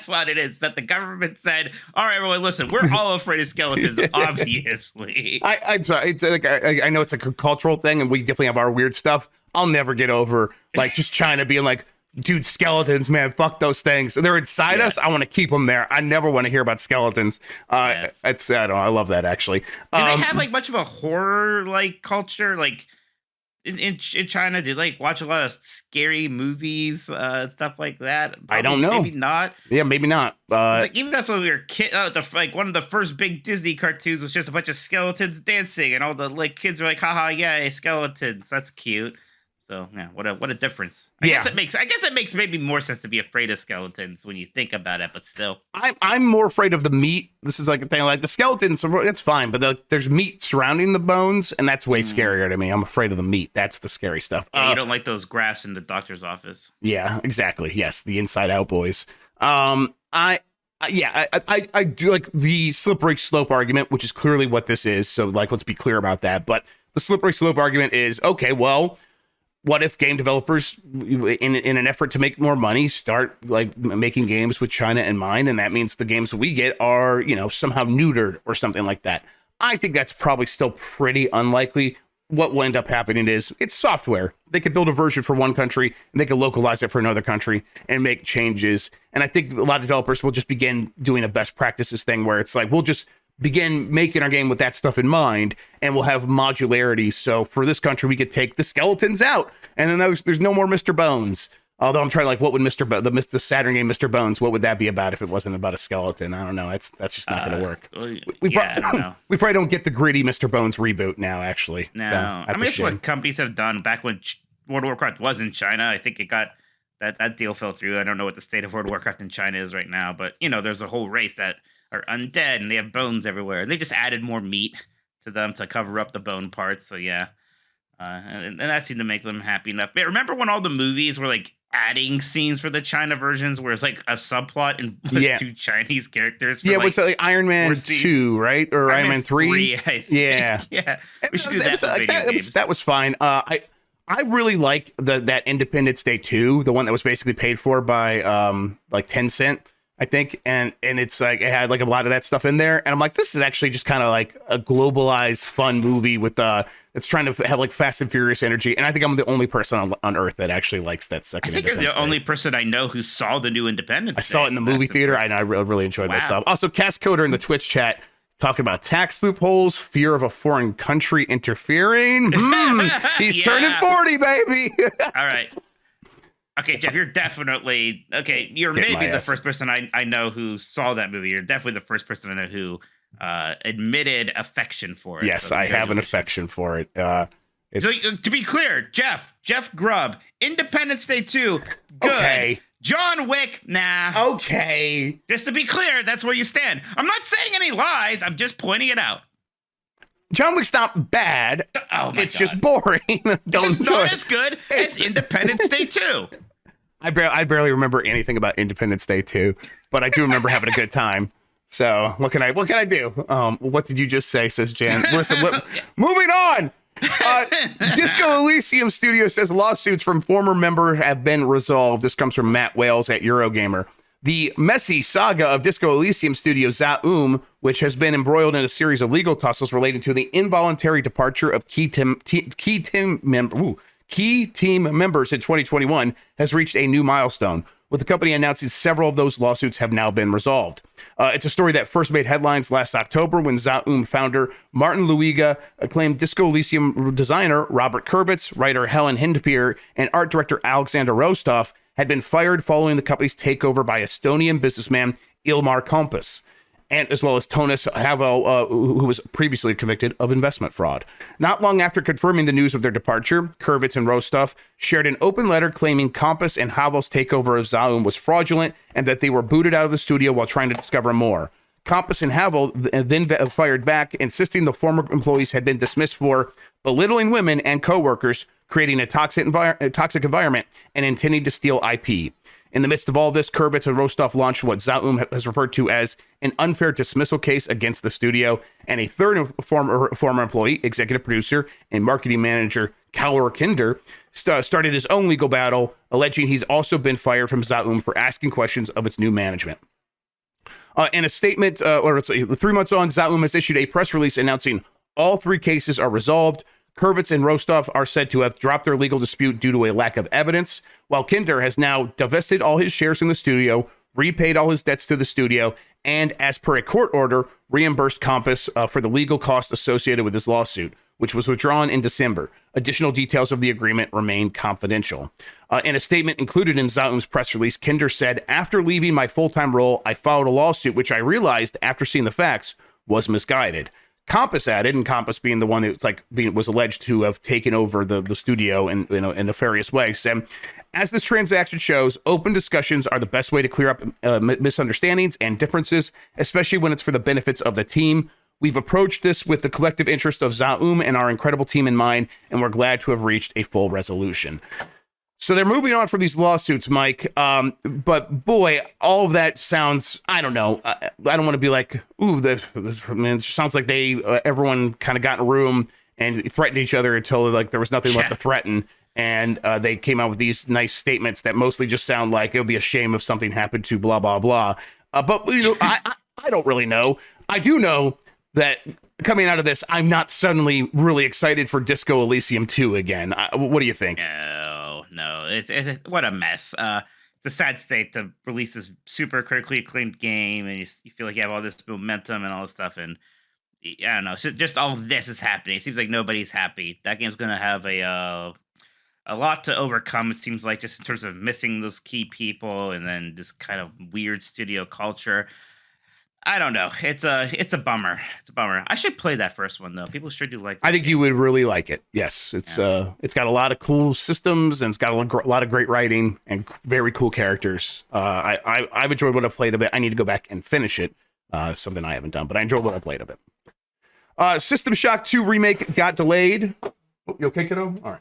what it is, that the government said, all right, well, listen, we're all afraid of skeletons, obviously. I'm sorry. It's like, I know it's like a cultural thing, and we definitely have our weird stuff. I'll never get over like just China being like, dude, skeletons, man, fuck those things. They're inside us. I want to keep them there. I never want to hear about skeletons. I don't know. I love that, actually. Do they have like much of a horror like culture? Like in China, do they like watch a lot of scary movies, stuff like that? Probably, I don't know. Maybe not. Yeah, maybe not. It's like even as we were kids, like one of the first big Disney cartoons was just a bunch of skeletons dancing, and all the like kids were like, haha, yay, skeletons. That's cute. So yeah, what a difference. I guess it makes maybe more sense to be afraid of skeletons when you think about it, but still. I'm more afraid of the meat. This is like a thing, like the skeletons, it's fine, but there's meat surrounding the bones, and that's way scarier to me. I'm afraid of the meat. That's the scary stuff. Yeah, you don't like those graphs in the doctor's office. Yeah, exactly. Yes, the Inside Out boys. I do like the slippery slope argument, which is clearly what this is. So like, let's be clear about that. But the slippery slope argument is, okay, well, what if game developers, in an effort to make more money, start like making games with China in mind, and that means the games we get are, somehow neutered or something like that? I think that's probably still pretty unlikely. What will end up happening is it's software. They could build a version for one country, and they could localize it for another country and make changes. And I think a lot of developers will just begin doing a best practices thing where it's like, we'll just begin making our game with that stuff in mind, and we'll have modularity. So for this country, we could take the skeletons out, and then there's no more Mr. Bones. Although I'm trying, like, what would the Saturn game Mr. Bones, what would that be about if it wasn't about a skeleton? I don't know. That's just not going to work. I don't know. We probably don't get the gritty Mr. Bones reboot now, actually. No, so I mean, it's what companies have done back when World of Warcraft was in China. I think it got that deal fell through. I don't know what the state of World of Warcraft in China is right now, but there's a whole race that are undead and they have bones everywhere. They just added more meat to them to cover up the bone parts. So yeah, and that seemed to make them happy enough. But remember when all the movies were like adding scenes for the China versions where it's like a subplot and two Chinese characters? For, was it like Iron Man 2, right? Or Iron Man 3? I think. Yeah. Yeah. We should do that for video games. That was fine. I really like that Independence Day 2, the one that was basically paid for by like Tencent, I think, and it's like it had like a lot of that stuff in there, and I'm like, this is actually just kind of like a globalized fun movie with it's trying to have like Fast and Furious energy, and I think I'm the only person on Earth that actually likes that second. I think you're the only person I know who saw the new Independence Day. I saw it in the movie theater, and I really enjoyed myself. Also, Cast Coder in the Twitch chat talking about tax loopholes, fear of a foreign country interfering. He's turning 40, baby. All right. Okay, Jeff, you're definitely You're maybe the first person I know who saw that movie. You're definitely the first person I know who admitted affection for it. Yes, so I have an affection for it. So to be clear, Jeff Grubb, Independence Day 2, good. Okay. John Wick, nah. Okay. Just to be clear, that's where you stand. I'm not saying any lies. I'm just pointing it out. John Wick's not bad. Oh my it's God. Just boring. It's just not as good as Independence Day 2. I barely remember anything about Independence Day 2, but I do remember having a good time. So what can I do? What did you just say? Says Jan. Listen, moving on. Disco Elysium Studio says lawsuits from former members have been resolved. This comes from Matt Wales at Eurogamer. The messy saga of Disco Elysium Studio Zaum, which has been embroiled in a series of legal tussles relating to the involuntary departure of key team members in 2021, has reached a new milestone, with the company announcing several of those lawsuits have now been resolved. It's a story that first made headlines last October when Zaum founder Martin Luiga, acclaimed Disco Elysium designer Robert Kurbitz, writer Helen Hindpier, and art director Alexander Rostov had been fired following the company's takeover by Estonian businessman Ilmar Kompas. and as well as Tonis Havel, who was previously convicted of investment fraud. Not long after confirming the news of their departure, Kurvitz and Rostov shared an open letter claiming Compass and Havel's takeover of Zaum was fraudulent and that they were booted out of the studio while trying to discover more. Compass and Havel then fired back, insisting the former employees had been dismissed for belittling women and co-workers, creating a toxic environment, and intending to steal IP. In the midst of all this, Kurvitz and Rostov launched what Zaum has referred to as an unfair dismissal case against the studio, and a third former employee, executive producer, and marketing manager, Kaur Kinder, started his own legal battle, alleging he's also been fired from Zaum for asking questions of its new management. In a statement, 3 months on, Zaum has issued a press release announcing all three cases are resolved. Kurvitz and Rostov are said to have dropped their legal dispute due to a lack of evidence, while Kinder has now divested all his shares in the studio, repaid all his debts to the studio, and, as per a court order, reimbursed Compass for the legal costs associated with his lawsuit, which was withdrawn in December. Additional details of the agreement remain confidential. In a statement included in Zaum's press release, Kinder said, "After leaving my full-time role, I filed a lawsuit which I realized, after seeing the facts, was misguided." Compass added, and Compass being the one that was alleged to have taken over the studio in a nefarious way, said, "As this transaction shows, open discussions are the best way to clear up misunderstandings and differences, especially when it's for the benefits of the team. We've approached this with the collective interest of Zaum and our incredible team in mind, and we're glad to have reached a full resolution." So they're moving on from these lawsuits, Mike. But boy, all of that sounds, I don't know. I don't want to be like, ooh, it sounds like everyone kind of got in a room and threatened each other until like there was nothing left to threaten. And they came out with these nice statements that mostly just sound like it would be a shame if something happened to blah, blah, blah. But, I don't really know. I do know that coming out of this, I'm not suddenly really excited for Disco Elysium 2 again. What do you think? No, it's what a mess. It's a sad state to release this super critically acclaimed game, and you feel like you have all this momentum and all this stuff, and I don't know. So just all of this is happening. It seems like nobody's happy. That game's going to have a lot to overcome. It seems like, just in terms of missing those key people, and then this kind of weird studio culture. I don't know. It's a bummer. It's a bummer. I should play that first one though. People sure do like that. I think you would really like it. Yes, it's got a lot of cool systems, and it's got a lot of great writing and very cool characters. I've enjoyed what I've played of it. I need to go back and finish it. Something I haven't done, but I enjoyed what I played of it. System Shock 2 remake got delayed. Oh, you okay, kiddo? All right.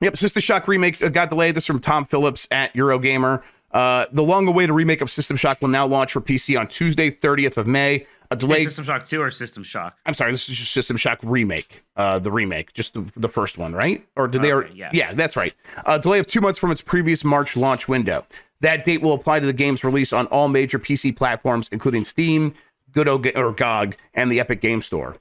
Yep, System Shock remake got delayed. This is from Tom Phillips at Eurogamer. The long-awaited remake of System Shock will now launch for PC on Tuesday, 30th of May. A delayed System Shock 2 or System Shock? I'm sorry, this is just System Shock remake. The remake, just the first one, right? Or did they already? Yeah, that's right. A delay of 2 months from its previous March launch window. That date will apply to the game's release on all major PC platforms, including Steam, GOG, and the Epic Game Store.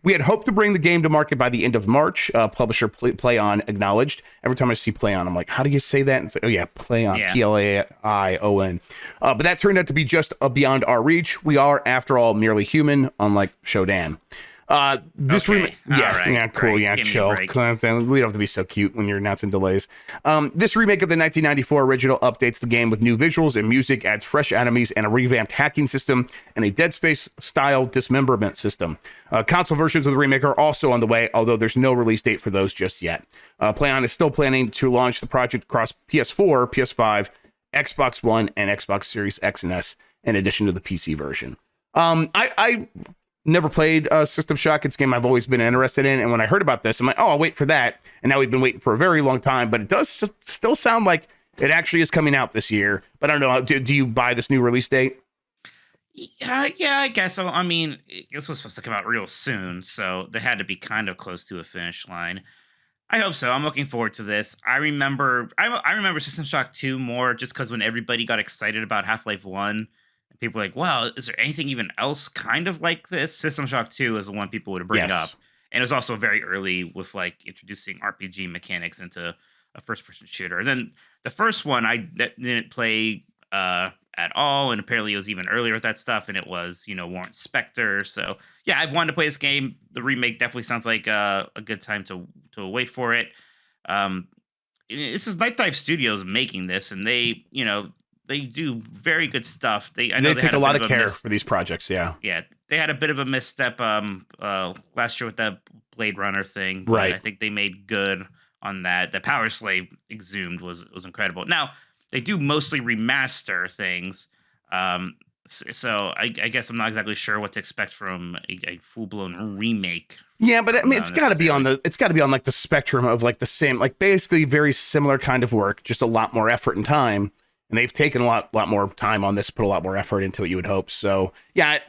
We had hoped to bring the game to market by the end of March, publisher PlayOn acknowledged. Every time I see PlayOn, I'm like, how do you say that? And say, oh yeah, PlayOn, yeah. PLAION. But that turned out to be just beyond our reach. We are, after all, merely human, unlike Shodan. This okay. Cool, right. yeah, Give chill. We don't have to be so cute when you're announcing delays. This remake of the 1994 original updates the game with new visuals and music, adds fresh enemies and a revamped hacking system, and a Dead Space-style dismemberment system. Console versions of the remake are also on the way, although there's no release date for those just yet. PlayOn is still planning to launch the project across PS4, PS5, Xbox One, and Xbox Series X and S, in addition to the PC version. I never played System Shock. It's a game I've always been interested in. And when I heard about this, I'm like, oh, I'll wait for that. And now we've been waiting for a very long time. But it does still sound like it actually is coming out this year. But I don't know. Do you buy this new release date? Yeah, I guess so. I mean, this was supposed to come out real soon, so they had to be kind of close to a finish line. I hope so. I'm looking forward to this. I remember System Shock 2 more just because when everybody got excited about Half-Life 1, people were like, wow, is there anything even else kind of like this? System Shock 2 is the one people would bring up. And it was also very early with like introducing RPG mechanics into a first-person shooter. And then the first one I didn't play at all, and apparently it was even earlier with that stuff, and it was, Warren Spector. So yeah, I've wanted to play this game. The remake definitely sounds like a good time to wait for it. This is Night Dive Studios making this, and they, they do very good stuff. I know They they take had a lot bit of care for these projects. Yeah. yeah, they had a bit of a misstep last year with that Blade Runner thing, but Right. I think they made good on that. The Power Slave Exhumed was incredible. Now they do mostly remaster things, so I guess I'm not exactly sure what to expect from a full blown remake. Yeah, but I mean, No, it's got to be on like the spectrum of like the same, like basically very similar kind of work, just a lot more effort and time. And they've taken a lot more time on this, put a lot more effort into it. You would hope. So yeah,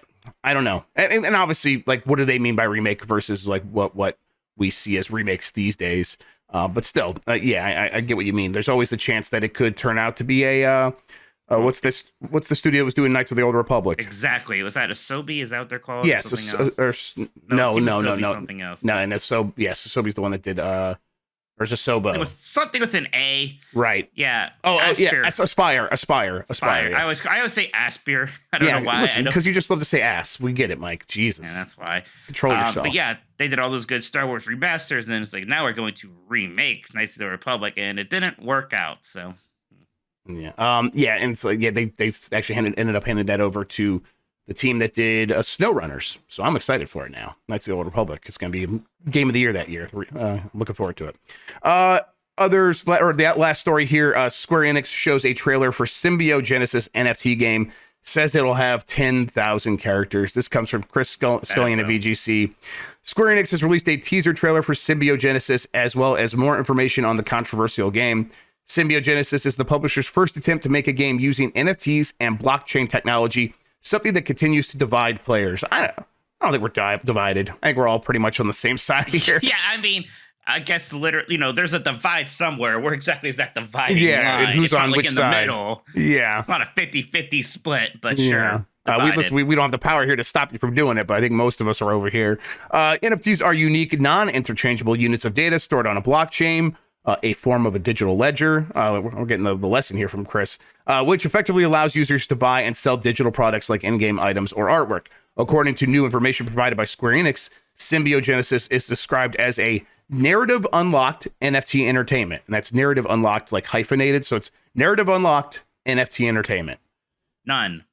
I don't know. And obviously, like, what do they mean by remake versus like what we see as remakes these days? But still, yeah, I get what you mean. There's always the chance that it could turn out to be a what's the studio that was doing Knights of the Old Republic? Exactly. Was that Asobi? Is that what they're called? Yes. No. Something else. No, and Asobi's the one that did or is Asobo? Something with an A. Right. Yeah. Yeah. Aspire. Yeah. I always say Aspire. I don't know why. Because you just love to say ass. We get it, Mike. Jesus. Yeah, that's why. Control yourself. But yeah, they did all those good Star Wars remasters, and then it's like, now we're going to remake Knights of the Republic, and it didn't work out. So. Yeah. Yeah. And so they actually ended up handing that over to the team that did SnowRunners. So I'm excited for it now. Knights of the Old Republic. It's going to be game of the year that year. Looking forward to it. That last story here, Square Enix shows a trailer for Symbiogenesis NFT game. Says it'll have 10,000 characters. This comes from Chris Scullion of VGC. Square Enix has released a teaser trailer for Symbiogenesis, as well as more information on the controversial game. Symbiogenesis is the publisher's first attempt to make a game using NFTs and blockchain technology, something that continues to divide players. I don't think we're divided. I think we're all pretty much on the same side here. Yeah, I mean, I guess literally, there's a divide somewhere. Where exactly is that dividing line? And who's on which side? In the middle. Yeah. It's not a 50-50 split, but sure. We don't have the power here to stop you from doing it, but I think most of us are over here. NFTs are unique, non-interchangeable units of data stored on a blockchain, a form of a digital ledger. We're getting the lesson here from Chris, which effectively allows users to buy and sell digital products like in-game items or artwork. According to new information provided by Square Enix, Symbiogenesis is described as a narrative unlocked NFT entertainment. And that's narrative unlocked, like hyphenated. So it's narrative unlocked NFT entertainment. None.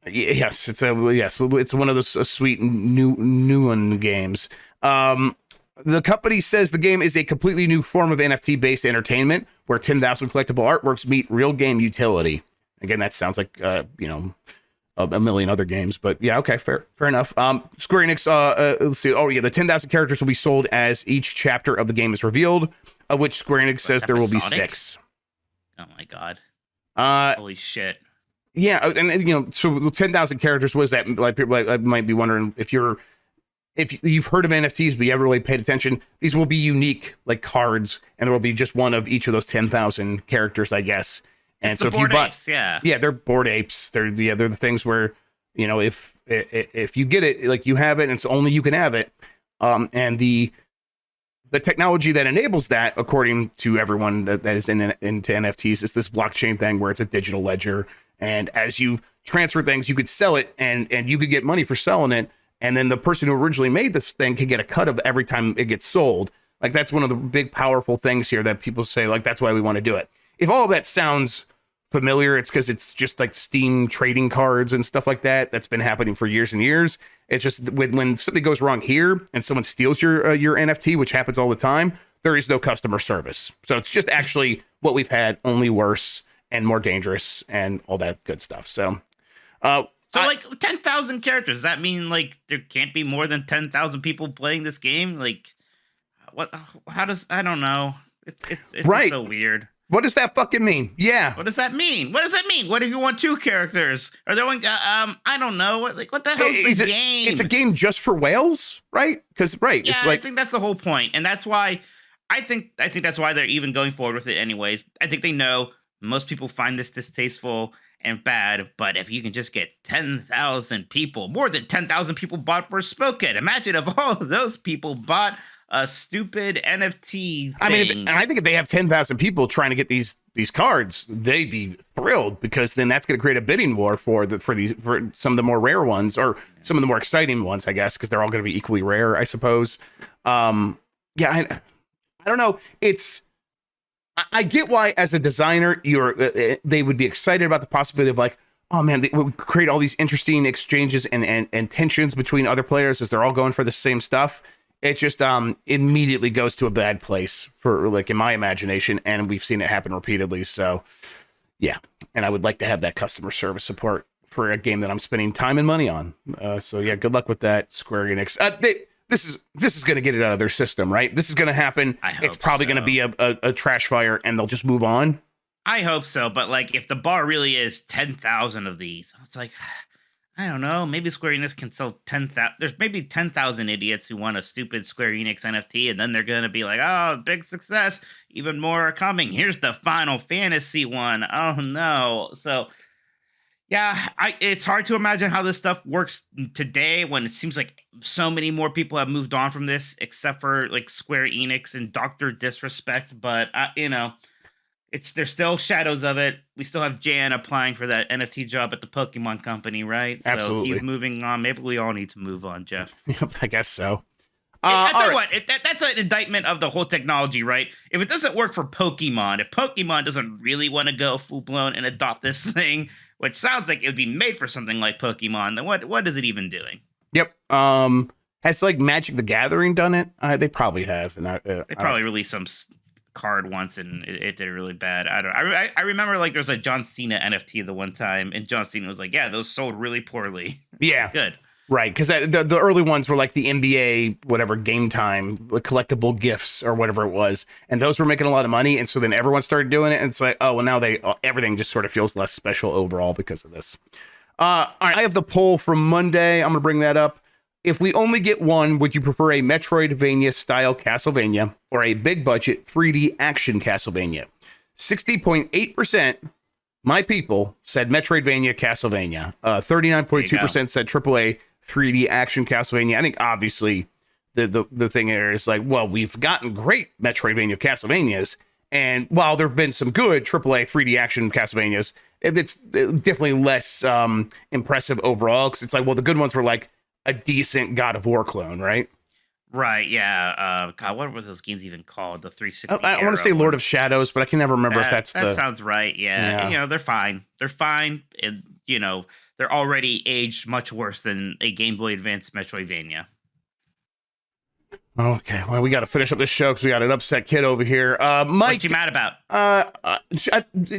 Yes, it's one of those sweet new one games. The company says the game is a completely new form of NFT-based entertainment where 10,000 collectible artworks meet real game utility. Again, that sounds like, a million other games, but yeah, okay, fair enough. Square Enix, let's see. Oh yeah, the 10,000 characters will be sold as each chapter of the game is revealed, of which Square Enix says there will be 6. Oh my God. Holy shit. Yeah, and so 10,000 characters was that, like, people might be wondering if you've heard of NFTs, but you haven't really paid attention. These will be unique, like cards, and there will be just one of each of those 10,000 characters, I guess. And it's so if you buy, apes, yeah, they're bored apes. They're the things where, if you get it, like, you have it, and it's only you can have it. And the technology that enables that, according to everyone that is into NFTs, is this blockchain thing where it's a digital ledger, and as you transfer things, you could sell it, and you could get money for selling it. And then the person who originally made this thing can get a cut of every time it gets sold. Like, that's one of the big, powerful things here that people say, like, that's why we want to do it. If all of that sounds familiar, it's because it's just like Steam trading cards and stuff like that. That's been happening for years and years. It's just when something goes wrong here and someone steals your NFT, which happens all the time, there is no customer service. So it's just actually what we've had, only worse and more dangerous and all that good stuff. So, like 10,000 characters, does that mean like there can't be more than 10,000 people playing this game? Like, what? How does? I don't know. It's right. So weird. What does that fucking mean? Yeah. What does that mean? What does that mean? What if you want 2 characters? Are there one? I don't know. What the hell is the game? It's a game just for whales, right? Because yeah, it's like, I think that's the whole point, and that's why I think that's why they're even going forward with it anyways. I think they know most people find this distasteful and bad, but if you can just get 10,000 people, more than 10,000 people bought Forspoken. Imagine if all of those people bought a stupid NFT thing. I mean, I think if they have 10,000 people trying to get these cards, they'd be thrilled, because then that's going to create a bidding war for some of the more rare ones, or some of the more exciting ones, I guess, because they're all going to be equally rare, I suppose. I don't know. I get why, as a designer, they would be excited about the possibility of like, oh man, they would create all these interesting exchanges and tensions between other players as they're all going for the same stuff. It just immediately goes to a bad place for, like, in my imagination, and we've seen it happen repeatedly. So yeah, and I would like to have that customer service support for a game that I'm spending time and money on. So yeah, good luck with that, Square Enix. This is going to get it out of their system, right? This is going to happen. It's probably going to be a trash fire, and they'll just move on. I hope so, but like, if the bar really is 10,000 of these, it's like, I don't know. Maybe Square Enix can sell 10,000. There's maybe 10,000 idiots who want a stupid Square Enix NFT, and then they're going to be like, oh, big success. Even more are coming. Here's the Final Fantasy one. Oh, no. So, yeah, it's hard to imagine how this stuff works today when it seems like so many more people have moved on from this, except for like Square Enix and Dr. Disrespect. But, there's still shadows of it. We still have Jan applying for that NFT job at the Pokemon company, right? Absolutely. So he's moving on. Maybe we all need to move on, Jeff. Yep, I guess so. I tell you what, that's an indictment of the whole technology, right? If it doesn't work for Pokemon, if Pokemon doesn't really want to go full blown and adopt this thing, which sounds like it would be made for something like Pokemon, then what is it even doing? Yep. Has like Magic the Gathering done it? They probably have. And they probably released some card once, and it did really bad. I remember like there's a John Cena NFT the one time, and John Cena was like, yeah, those sold really poorly. Yeah. Good. Right, because the early ones were like the NBA, whatever, Game Time, collectible gifts or whatever it was, and those were making a lot of money, and so then everyone started doing it, and it's like, oh, well, now everything just sort of feels less special overall because of this. All right, I have the poll from Monday. I'm going to bring that up. If we only get one, would you prefer a Metroidvania-style Castlevania or a big-budget 3D action Castlevania? 60.8%, my people, said Metroidvania Castlevania. 39.2% said AAA 3D action Castlevania. I think obviously the thing there is like, well, we've gotten great Metroidvania Castlevanias, and while there have been some good AAA 3D action Castlevanias, it's definitely less impressive overall, because it's like, well, the good ones were like a decent God of War clone, right? Right, yeah. God, what were those games even called? The 360. I want to say Lord of Shadows, but I can never remember if that sounds right. Yeah. You know, they're fine. They're fine. And, you know, they're already aged much worse than a Game Boy Advance Metroidvania. Okay, well, we got to finish up this show because we got an upset kid over here. Mike, what you mad about?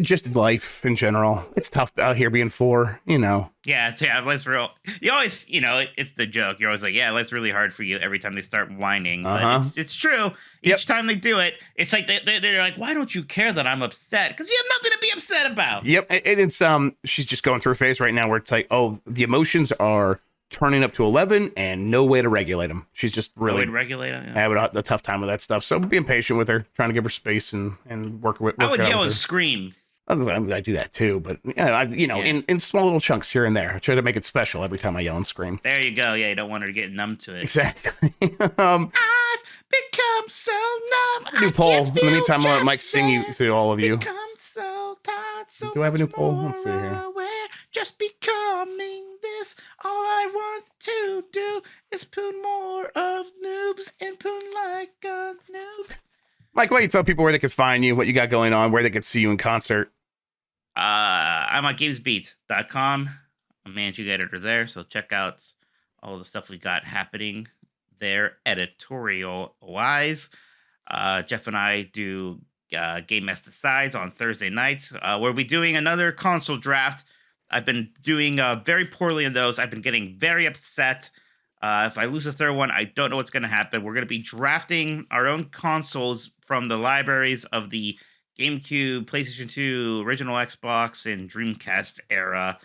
Just life in general. It's tough out here being 4, you know. Yeah, life's real. You always, you know, it's the joke. You're always like, yeah, life's really hard for you every time they start whining. But it's true. Each time they do it, it's like they're like, why don't you care that I'm upset? Because you have nothing to be upset about. Yep, and it's she's just going through a phase right now where it's like, oh, the emotions are turning up to 11 and no way to regulate them. She's just really having a tough time with that stuff. So being patient with her, trying to give her space and work with. I would yell and scream. I do that too, but in small little chunks here and there. I try to make it special every time I yell and scream. There you go. Yeah, you don't want her to get numb to it. Exactly. I've become so numb. New poll. In the meantime, I'll let Mike sing you to all of you. Become so tired, so do I have a new poll? Let's see here. Just becoming this. All I want to do is poon more of noobs and poon like a noob. Mike, why don't you tell people where they can find you, what you got going on, where they could see you in concert? I'm on gamesbeat.com. I'm managing editor there, so check out all the stuff we got happening there editorial wise. Jeff and I do Game Mess Decides on Thursday nights. We'll be doing another console draft. I've been doing very poorly in those. I've been getting very upset. If I lose a third one, I don't know what's going to happen. We're going to be drafting our own consoles from the libraries of the GameCube, PlayStation 2, original Xbox, and Dreamcast era.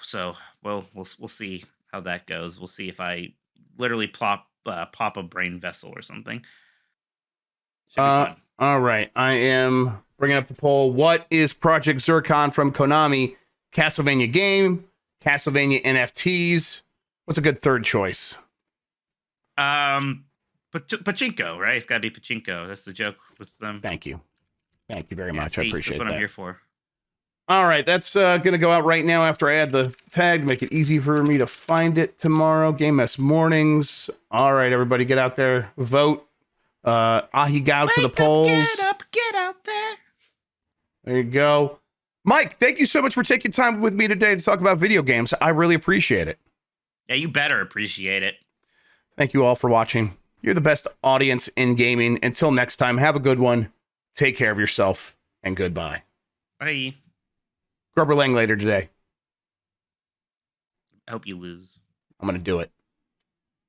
So we'll see how that goes. We'll see if I literally pop a brain vessel or something. Should be fun. All right. I am bringing up the poll. What is Project Zircon from Konami? Castlevania game, Castlevania NFTs. What's a good third choice? Pachinko, right? It's got to be Pachinko. That's the joke with them. Thank you very much. I appreciate that. That's what I'm here for. All right, that's gonna go out right now after I add the tag to make it easy for me to find it tomorrow. Game Mess mornings. All right, everybody, get out there, vote. Ahigao to the polls. Get up, get up. out there. There you go. Mike, thank you so much for taking time with me today to talk about video games. I really appreciate it. Yeah, you better appreciate it. Thank you all for watching. You're the best audience in gaming. Until next time, have a good one. Take care of yourself, and goodbye. Bye. Grubber Lang later today. I hope you lose. I'm going to do it.